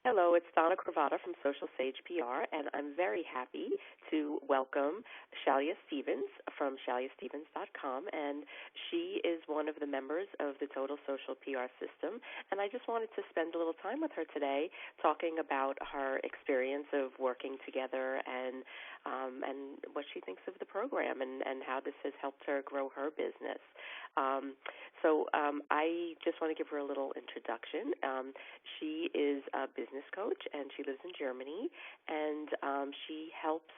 Hello, it's Donna Cravata from Social Sage PR, and I'm very happy to welcome Shailia Stevens from ShailiaStevens.com, and she is one of the members of the Total Social PR system, and I just wanted to spend a little time with her today talking about her experience of working together and what she thinks of the program and how this has helped her grow her business. I just want to give her a little introduction. She is a business coach, and she lives in Germany, and she helps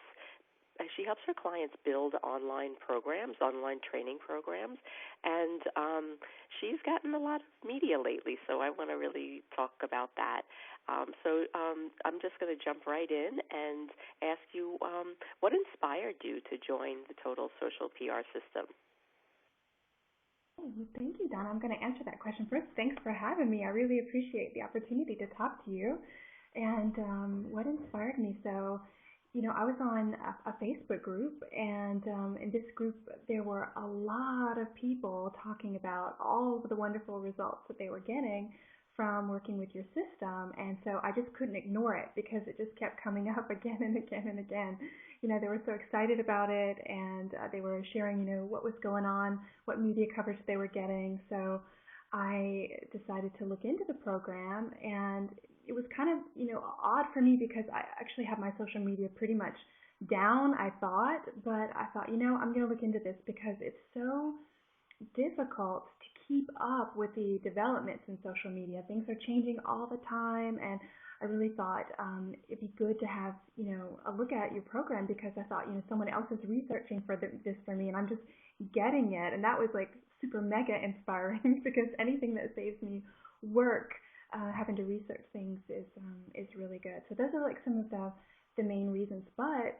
her clients build online programs, online training programs, and she's gotten a lot of media lately, so I want to really talk about that. I'm just going to jump right in and ask you what inspired you to join the Total Social PR system? Well, thank you, Donna. I'm going to answer that question first. Thanks for having me. I really appreciate the opportunity to talk to you. And what inspired me? I was on a Facebook group, and in this group, there were a lot of people talking about all of the wonderful results that they were getting from working with your system. And so I just couldn't ignore it because it just kept coming up again and again and again. They were so excited about it, and they were sharing, what was going on, what media coverage they were getting. So I decided to look into the program, and it was kind of, odd for me because I actually have my social media pretty much down, I thought, but I thought, I'm going to look into this because it's so difficult to keep up with the developments in social media. Things are changing all the time, and I really thought it'd be good to have, a look at your program because I thought, someone else is researching for this for me, and I'm just getting it, and that was like super mega inspiring because anything that saves me work, having to research things is really good. So those are like some of the main reasons, but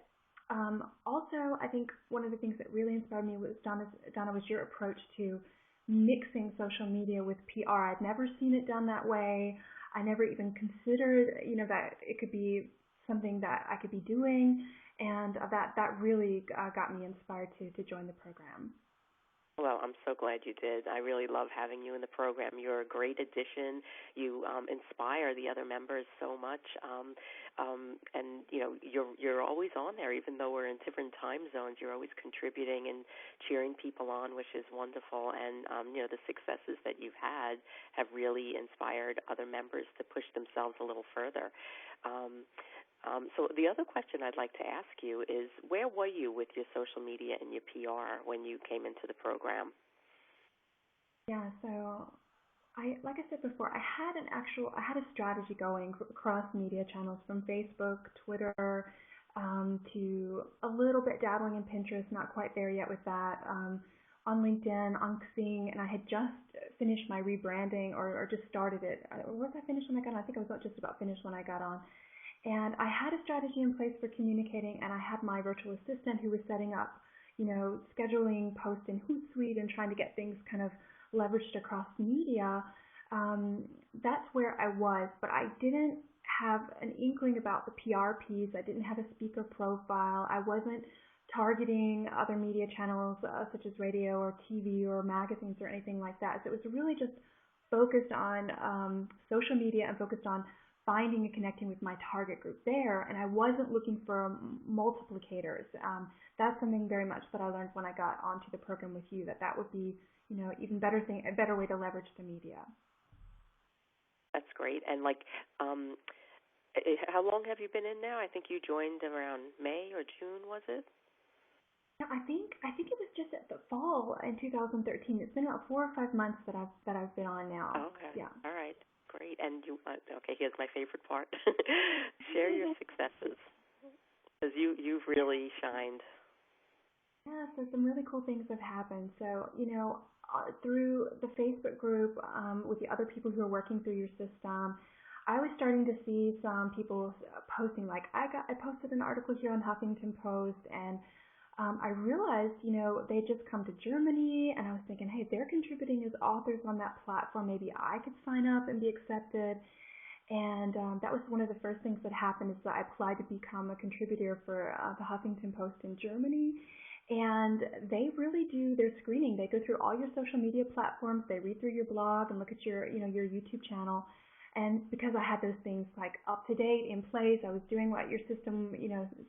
also, I think one of the things that really inspired me was, Donna, was your approach to mixing social media with PR. I'd never seen it done that way. I never even considered, that it could be something that I could be doing, and that really got me inspired to join the program. Well, I'm so glad you did. I really love having you in the program. You're a great addition. You inspire the other members so much, and you're always on there, even though we're in different time zones. You're always contributing and cheering people on, which is wonderful. And the successes that you've had have really inspired other members to push themselves a little further. So the other question I'd like to ask you is, where were you with your social media and your PR when you came into the program? Yeah, so like I said before, I had a strategy going across media channels from Facebook, Twitter, to a little bit dabbling in Pinterest, not quite there yet with that, on LinkedIn, on Xing, and I had just finished my rebranding or just started it. Was I finished when I got on? I think I was just about finished when I got on. And I had a strategy in place for communicating, and I had my virtual assistant who was setting up, scheduling posts in Hootsuite and trying to get things kind of leveraged across media. That's where I was, but I didn't have an inkling about the PR piece. I didn't have a speaker profile. I wasn't targeting other media channels such as radio or TV or magazines or anything like that. So it was really just focused on social media and focused on finding and connecting with my target group there, and I wasn't looking for multiplicators. That's something very much that I learned when I got onto the program with you, that would be, even better thing, a better way to leverage the media. That's great. And how long have you been in now? I think you joined around May or June, was it? No, I think it was just at the fall in 2013. It's been about 4 or 5 months that I've been on now. Okay. Yeah. All right. Great. And okay, here's my favorite part. Share your successes, because you've really shined. Yeah, so some really cool things have happened. So, through the Facebook group, with the other people who are working through your system, I was starting to see some people posting, like I posted an article here on Huffington Post, and I realized, they just come to Germany, and I was thinking, hey, they're contributing as authors on that platform. Maybe I could sign up and be accepted. And that was one of the first things that happened, is that I applied to become a contributor for the Huffington Post in Germany. And they really do their screening. They go through all your social media platforms. They read through your blog and look at your, your YouTube channel. And because I had those things like up to date in place, I was doing what your system,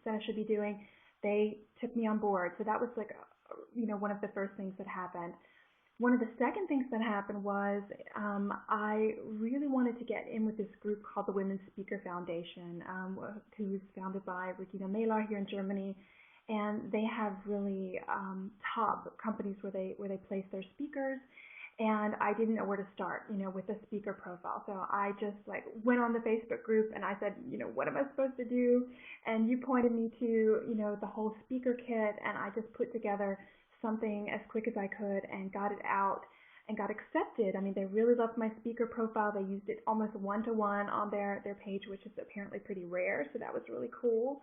said I should be doing. They took me on board. So that was like, one of the first things that happened. One of the second things that happened was I really wanted to get in with this group called the Women's Speaker Foundation, who's founded by Regina Mailar here in Germany, and they have really top companies where they place their speakers. And I didn't know where to start, with a speaker profile. So I just like went on the Facebook group and I said, what am I supposed to do? And you pointed me to, the whole speaker kit, and I just put together something as quick as I could and got it out and got accepted. I mean, they really loved my speaker profile. They used it almost one-to-one on their page, which is apparently pretty rare. So that was really cool.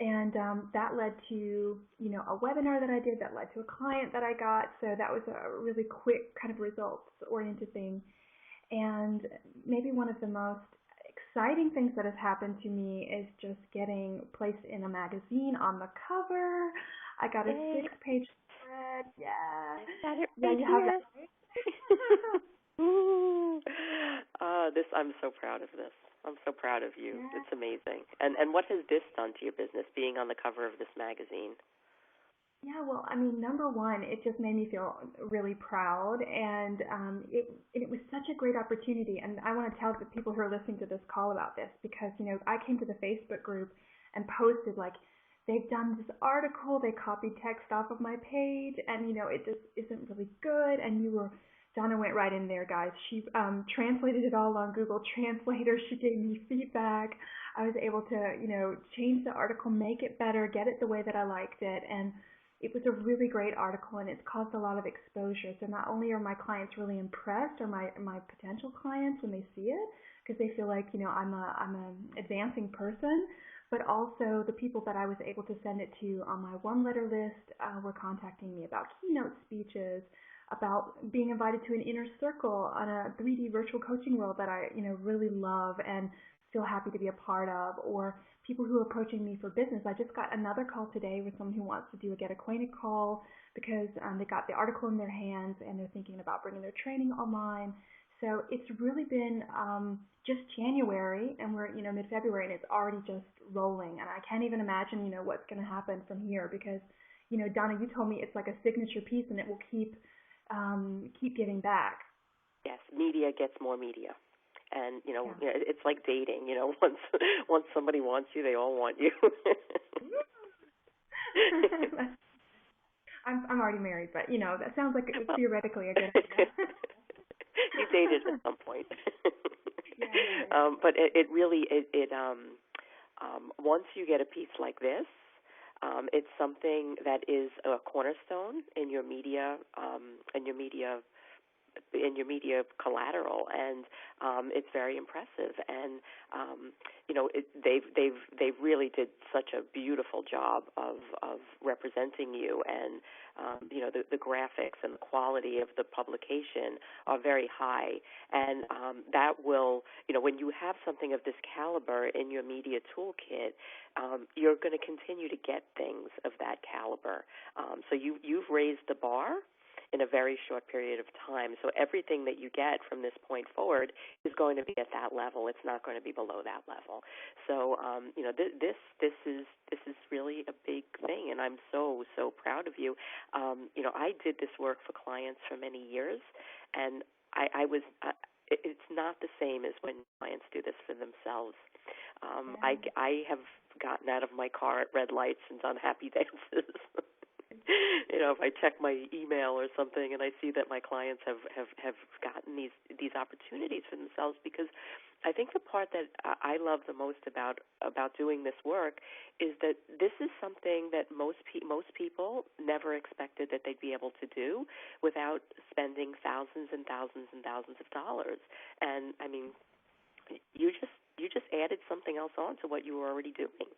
And that led to, a webinar that I did that led to a client that I got. So that was a really quick kind of results-oriented thing. And maybe one of the most exciting things that has happened to me is just getting placed in a magazine on the cover. I got a 6-page spread. Yeah. Got it Yeah, right you have here. that, right? Ooh. I'm so proud of this. I'm so proud of you. Yeah. It's amazing. And what has this done to your business, being on the cover of this magazine? Yeah, well, I mean, number one, it just made me feel really proud, and it was such a great opportunity. And I want to tell the people who are listening to this call about this because, I came to the Facebook group and posted like, they've done this article, they copied text off of my page, and, it just isn't really good. And Donna went right in there, guys. She translated it all on Google Translator. She gave me feedback. I was able to, change the article, make it better, get it the way that I liked it, and it was a really great article, and it's caused a lot of exposure. So not only are my clients really impressed, or my potential clients when they see it, because they feel like, I'm an advancing person, but also the people that I was able to send it to on my warm letter list were contacting me about keynote speeches, about being invited to an inner circle on a 3D virtual coaching world that I, really love and feel happy to be a part of, or people who are approaching me for business. I just got another call today with someone who wants to do a get acquainted call because they got the article in their hands and they're thinking about bringing their training online. So it's really been just January, and we're mid-February, and it's already just rolling. And I can't even imagine what's going to happen from here because Donna, you told me it's like a signature piece and it will keep giving back. Yes, media gets more media. And, Yeah. it's like dating, once somebody wants you, they all want you. I'm already married, but, that sounds like it's theoretically a good idea. You dated at some point. Yeah. But it really, once you get a piece like this, it's something that is a cornerstone in your media, collateral, and it's very impressive. And they've really did such a beautiful job of representing you, and the graphics and the quality of the publication are very high, and that will, when you have something of this caliber in your media toolkit, you're going to continue to get things of that caliber. So you've raised the bar in a very short period of time. So everything that you get from this point forward is going to be at that level. It's not going to be below that level. So this is really a big thing, and I'm so proud of you. I did this work for clients for many years, and it's not the same as when clients do this for themselves. I have gotten out of my car at red lights and done happy dances. If I check my email or something and I see that my clients have gotten these opportunities for themselves, because I think the part that I love the most about doing this work is that this is something that most people never expected that they'd be able to do without spending thousands and thousands and thousands of dollars. And I mean, you just added something else on to what you were already doing.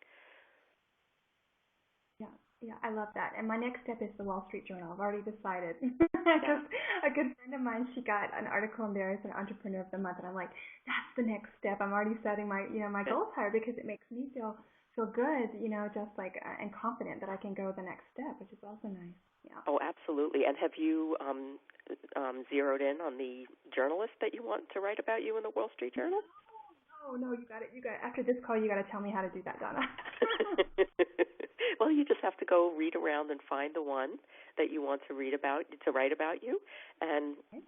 Yeah, I love that. And my next step is the Wall Street Journal. I've already decided. Just a good friend of mine, she got an article in there as an Entrepreneur of the Month, and I'm like, that's the next step. I'm already setting my my goals higher because it makes me feel good, just like and confident that I can go the next step, which is also nice. Yeah. Oh, absolutely. And have you zeroed in on the journalist that you want to write about you in the Wall Street Journal? No, you got it. After this call, you got to tell me how to do that, Donna. Well, you just have to go read around and find the one that you want to write about you, and Okay.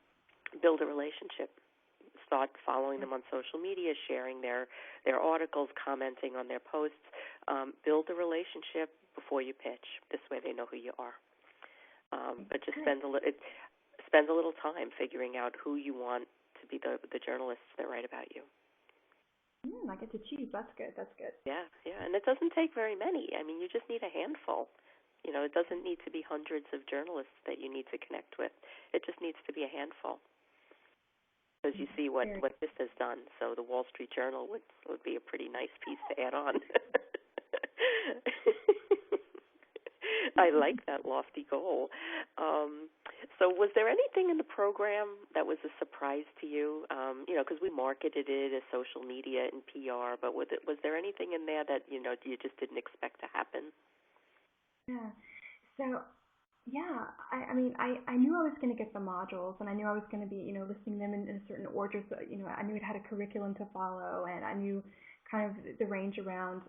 build a relationship. Start following them on social media, sharing their articles, commenting on their posts. Build a relationship before you pitch. This way, they know who you are. But just spend a little time figuring out who you want to be the journalists that write about you. I get to choose. That's good. Yeah, and it doesn't take very many. I mean, you just need a handful. You know, it doesn't need to be hundreds of journalists that you need to connect with. It just needs to be a handful. Because you see what this has done. So the Wall Street Journal would be a pretty nice piece to add on. I like that lofty goal. So was there anything in the program that was a surprise to you? Because we marketed it as social media and PR, but was there anything in there that, you just didn't expect to happen? Yeah. So, yeah, I mean, I knew I was going to get the modules, and I knew I was going to be, listing them in a certain order. So, I knew it had a curriculum to follow, and I knew kind of the range around,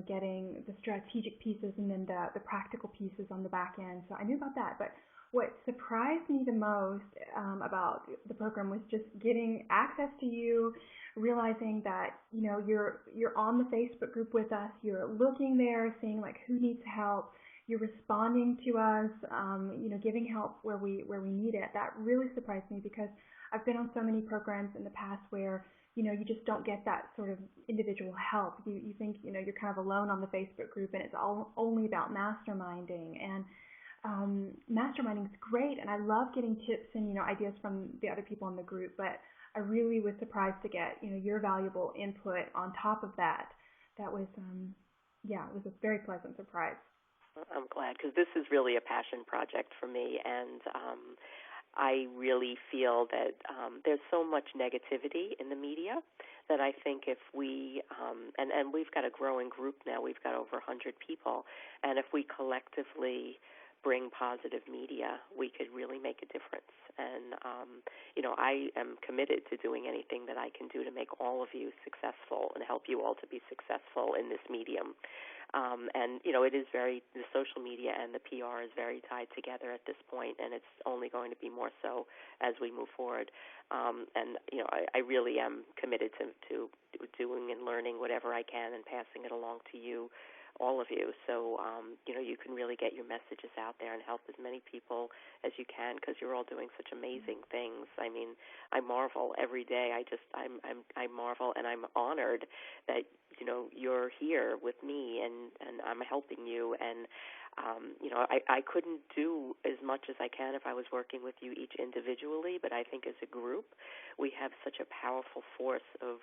getting the strategic pieces and then the practical pieces on the back end. So I knew about that. But what surprised me the most about the program was just getting access to you, realizing that you're on the Facebook group with us, you're looking there, seeing like who needs help, you're responding to us, giving help where we need it. That really surprised me because I've been on so many programs in the past where you just don't get that sort of individual help. You think you're kind of alone on the Facebook group and it's all only about masterminding, and masterminding is great, and I love getting tips and ideas from the other people in the group, but I really was surprised to get your valuable input on top of that. That was it was a very pleasant surprise. I'm glad, because this is really a passion project for me, and I really feel that there's so much negativity in the media that I think if we, and we've got a growing group now, we've got over 100 people, and if we collectively bring positive media, we could really make a difference. And, I am committed to doing anything that I can do to make all of you successful and help you all to be successful in this medium. It is the social media and the PR is very tied together at this point, and it's only going to be more so as we move forward. I really am committed to doing and learning whatever I can and passing it along to you, all of you, so you can really get your messages out there and help as many people as you can, because you're all doing such amazing things. I mean, I marvel every day. I marvel, and I'm honored that you're here with me and I'm helping you, and I couldn't do as much as I can if I was working with you each individually, but I think as a group we have such a powerful force of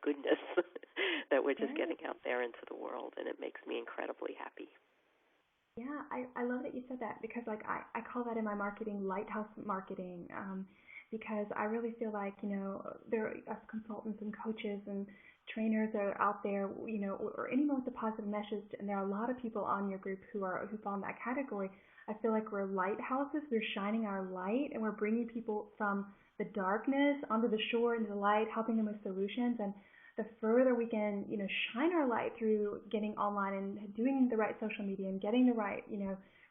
goodness that we're just getting out there into the world, and it makes me incredibly happy. Yeah, I love that you said that, because I call that in my marketing lighthouse marketing, because I really feel like there are us consultants and coaches and trainers that are out there, or anyone with a positive message, and there are a lot of people on your group who fall in that category. I feel like we're lighthouses. We're shining our light, and we're bringing people from the darkness onto the shore, into the light, helping them with solutions. And the further we can, shine our light through getting online and doing the right social media and getting the right,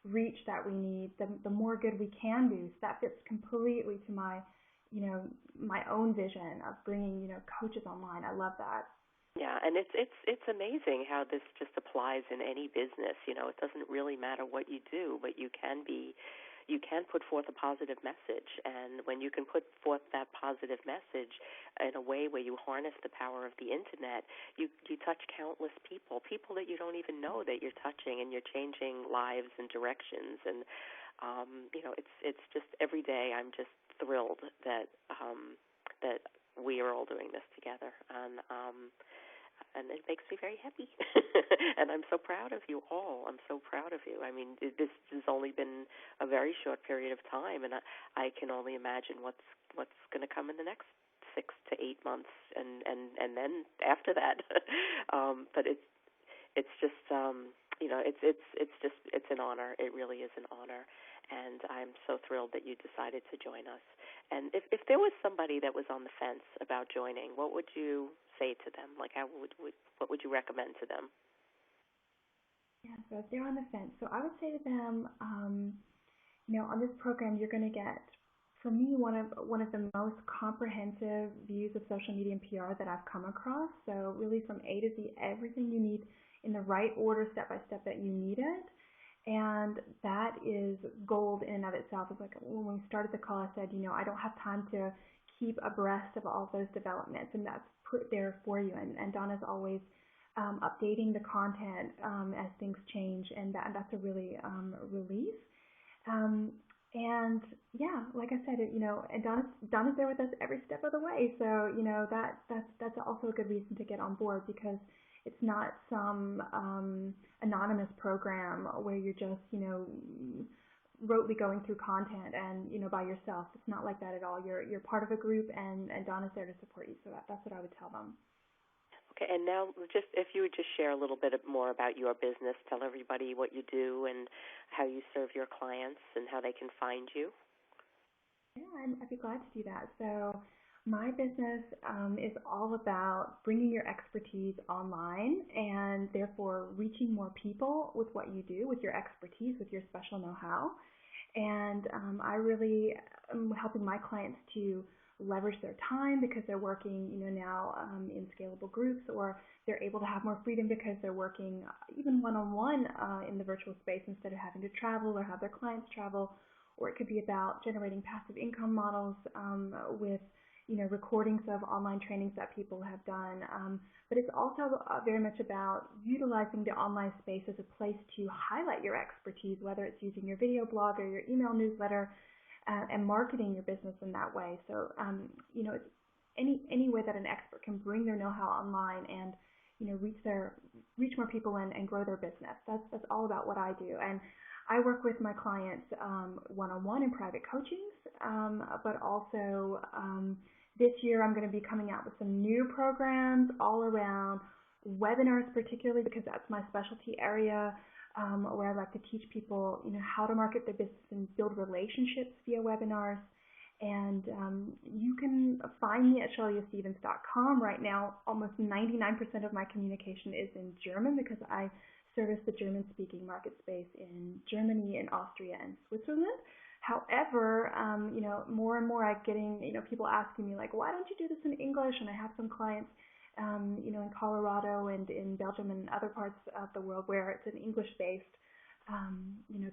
reach that we need, the more good we can do. So that fits completely to my, my own vision of bringing, coaches online. I love that. Yeah, and it's amazing how this just applies in any business. It doesn't really matter what you do, but you can put forth a positive message, and when you can put forth that positive message in a way where you harness the power of the internet, you touch countless people that you don't even know that you're touching, and you're changing lives and directions. And it's just every day I'm just thrilled that we are all doing this together, and it makes me very happy. And I'm so proud of you all. I'm so proud of you. I mean, this has only been a very short period of time, and I can only imagine what's going to come in the next 6 to 8 months, and then after that. But it's just it's an honor. It really is an honor, and I'm so thrilled that you decided to join us. And if there was somebody that was on the fence about joining, what would you say to them? Like, what would you recommend to them? Yeah, so if they're on the fence, so I would say to them, on this program, you're going to get, for me, one of the most comprehensive views of social media and PR that I've come across. So really, from A to Z, everything you need in the right order, step by step, that you need it. And that is gold in and of itself. It's like when we started the call, I said, I don't have time to keep abreast of all those developments, and that's put there for you. And Donna's always updating the content as things change, and that's a really relief. Um, and yeah, like I said, and Donna's there with us every step of the way. So that's also a good reason to get on board, because it's not some anonymous program where you're just rotely going through content and by yourself. It's not like that at all. You're part of a group, and Donna's there to support you. So that's what I would tell them. Okay, and now just if you would just share a little bit more about your business, tell everybody what you do and how you serve your clients and how they can find you. Yeah, I'd be glad to do that. So my business is all about bringing your expertise online and therefore reaching more people with what you do, with your expertise, with your special know-how. And I really am helping my clients to leverage their time because they're working, now in scalable groups, or they're able to have more freedom because they're working even one-on-one in the virtual space instead of having to travel or have their clients travel. Or it could be about generating passive income models with, recordings of online trainings that people have done. But it's also very much about utilizing the online space as a place to highlight your expertise, whether it's using your video blog or your email newsletter, and marketing your business in that way. So, it's any way that an expert can bring their know-how online and, reach more people and grow their business. That's all about what I do. And I work with my clients one-on-one in private coachings, but also this year I'm going to be coming out with some new programs all around webinars, particularly because that's my specialty area, where I like to teach people, how to market their business and build relationships via webinars. And you can find me at ShailiaStevens.com. Right now, almost 99% of my communication is in German because I service the German-speaking market space in Germany and Austria and Switzerland. However, more and more I'm getting, people asking me like, why don't you do this in English? And I have some clients, in Colorado and in Belgium and other parts of the world where it's an English-based,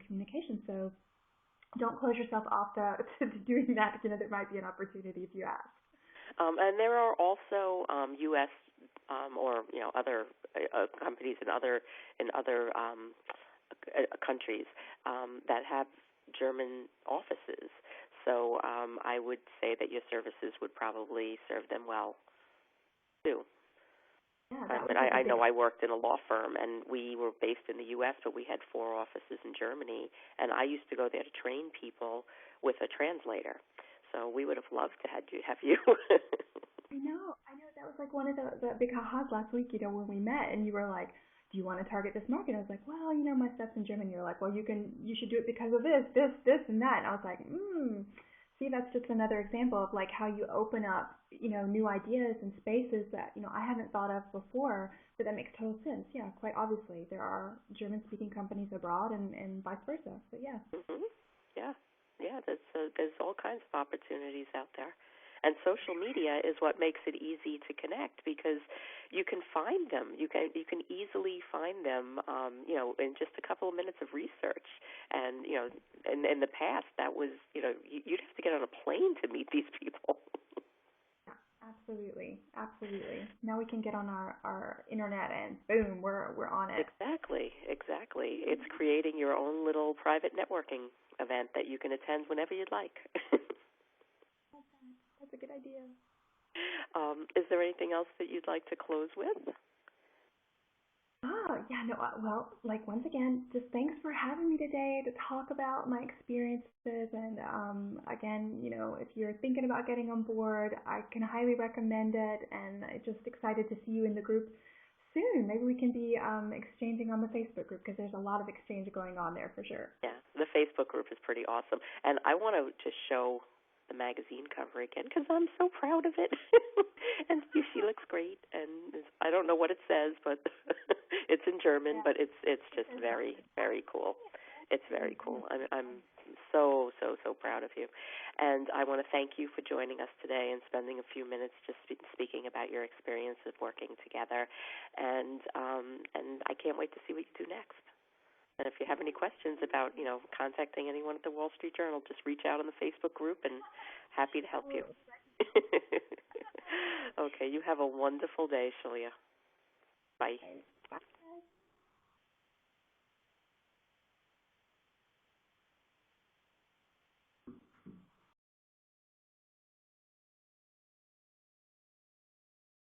communication. So don't close yourself off to doing that. There might be an opportunity if you ask. And there are also U.S. Or other companies in other countries that have German offices. So I would say that your services would probably serve them well too. Yeah, I know I worked in a law firm, and we were based in the U.S., but we had 4 offices in Germany, and I used to go there to train people with a translator. So we would have loved to have you. I know. That was like one of the big ha-has last week, when we met, and you were like, do you want to target this market? I was like, well, my stuff's in German. You're like, well, you should do it because of this, and that. And I was like, see, that's just another example of like how you open up, new ideas and spaces that, I haven't thought of before, but that makes total sense. Yeah, quite obviously. There are German-speaking companies abroad and vice versa. So, yeah. Mm-hmm. Yeah, there's all kinds of opportunities out there. And social media is what makes it easy to connect because you can find them. You can easily find them, in just a couple of minutes of research. And in the past, that was, you'd have to get on a plane to meet these people. Absolutely. Now we can get on our internet and boom, we're on it. Exactly. It's creating your own little private networking event that you can attend whenever you'd like. That's a good idea. Is there anything else that you'd like to close with? Yeah, no, well, like once again, just thanks for having me today to talk about my experiences. And again, if you're thinking about getting on board, I can highly recommend it. And I'm just excited to see you in the group soon. Maybe we can be exchanging on the Facebook group because there's a lot of exchange going on there for sure. Yeah, the Facebook group is pretty awesome. And I want to just show the magazine cover again because I'm so proud of it. And she looks great. And I don't know what it says, but it's in German, but it's just very, very cool. It's very cool. I'm so proud of you. And I want to thank you for joining us today and spending a few minutes just speaking about your experience of working together. And I can't wait to see what you do next. And if you have any questions about, contacting anyone at the Wall Street Journal, just reach out on the Facebook group and happy to help you. Okay, you have a wonderful day, Shailia. Bye.